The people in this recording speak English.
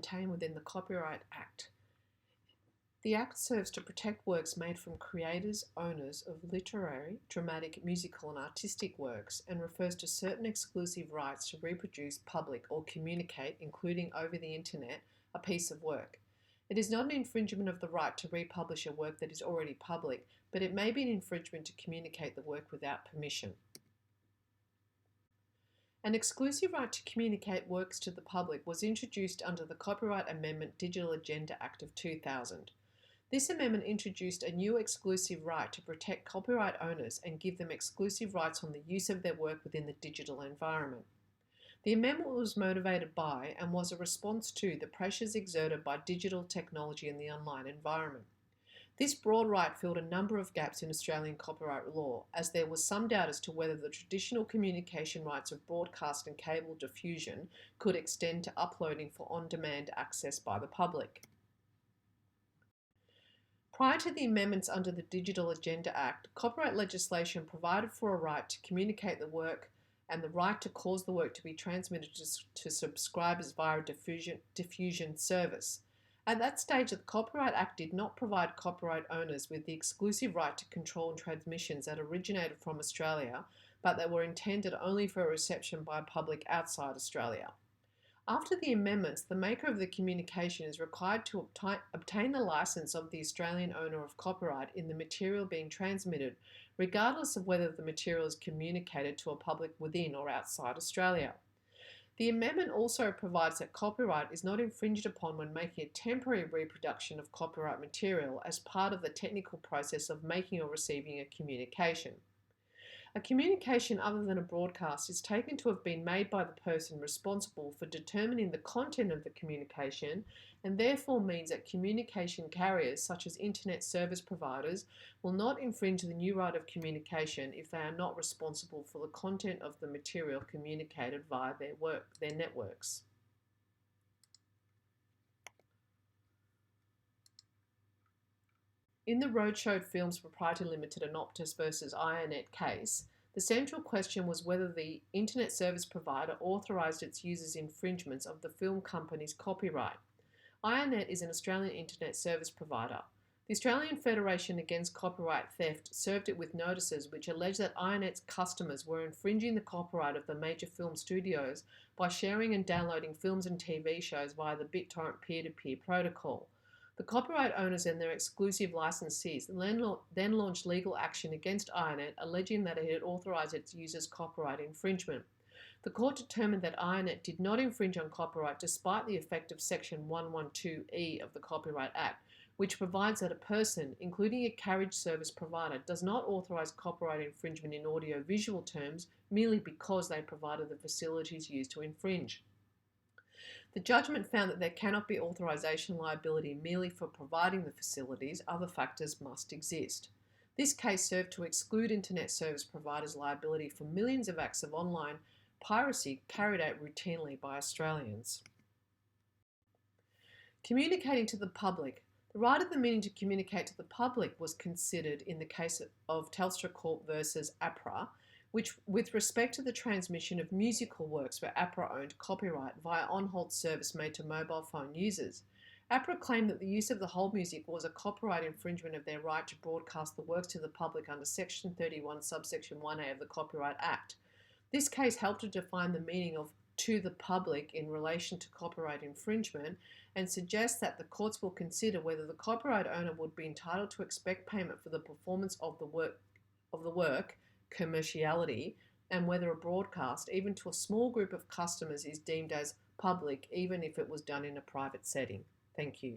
contained within the Copyright Act. The Act serves to protect works made from creators, owners of literary, dramatic, musical and artistic works, and refers to certain exclusive rights to reproduce, public or communicate, including over the internet, a piece of work. It is not an infringement of the right to republish a work that is already public, but it may be an infringement to communicate the work without permission. An exclusive right to communicate works to the public was introduced under the Copyright Amendment Digital Agenda Act of 2000. This amendment introduced a new exclusive right to protect copyright owners and give them exclusive rights on the use of their work within the digital environment. The amendment was motivated by and was a response to the pressures exerted by digital technology in the online environment. This broad right filled a number of gaps in Australian copyright law, as there was some doubt as to whether the traditional communication rights of broadcast and cable diffusion could extend to uploading for on-demand access by the public. Prior to the amendments under the Digital Agenda Act, copyright legislation provided for a right to communicate the work and the right to cause the work to be transmitted to subscribers via a diffusion service. At that stage, the Copyright Act did not provide copyright owners with the exclusive right to control transmissions that originated from Australia, but that were intended only for reception by a public outside Australia. After the amendments, the maker of the communication is required to obtain the licence of the Australian owner of copyright in the material being transmitted, regardless of whether the material is communicated to a public within or outside Australia. The amendment also provides that copyright is not infringed upon when making a temporary reproduction of copyright material as part of the technical process of making or receiving a communication. A communication other than a broadcast is taken to have been made by the person responsible for determining the content of the communication, and therefore means that communication carriers such as internet service providers will not infringe the new right of communication if they are not responsible for the content of the material communicated via their networks. In the Roadshow Films Proprietary Limited and Optus versus IronNet case, the central question was whether the internet service provider authorised its users' infringements of the film company's copyright. IronNet is an Australian internet service provider. The Australian Federation Against Copyright Theft served it with notices which alleged that IronNet's customers were infringing the copyright of the major film studios by sharing and downloading films and TV shows via the BitTorrent peer-to-peer protocol. The copyright owners and their exclusive licensees then launched legal action against IronNet, alleging that it had authorised its users' copyright infringement. The court determined that IronNet did not infringe on copyright despite the effect of Section 112E of the Copyright Act, which provides that a person, including a carriage service provider, does not authorise copyright infringement in audio-visual terms merely because they provided the facilities used to infringe. The judgment found that there cannot be authorisation liability merely for providing the facilities. Other factors must exist. This case served to exclude internet service providers' liability for millions of acts of online piracy carried out routinely by Australians. Communicating to the public. The right of the meeting to communicate to the public was considered in the case of Telstra Corp versus APRA, which, with respect to the transmission of musical works where APRA owned copyright via on-hold service made to mobile phone users. APRA claimed that the use of the hold music was a copyright infringement of their right to broadcast the works to the public under Section 31, subsection 1A of the Copyright Act. This case helped to define the meaning of to the public in relation to copyright infringement and suggests that the courts will consider whether the copyright owner would be entitled to expect payment for the performance of the work, commerciality, and whether a broadcast, even to a small group of customers, is deemed as public even if it was done in a private setting. Thank you.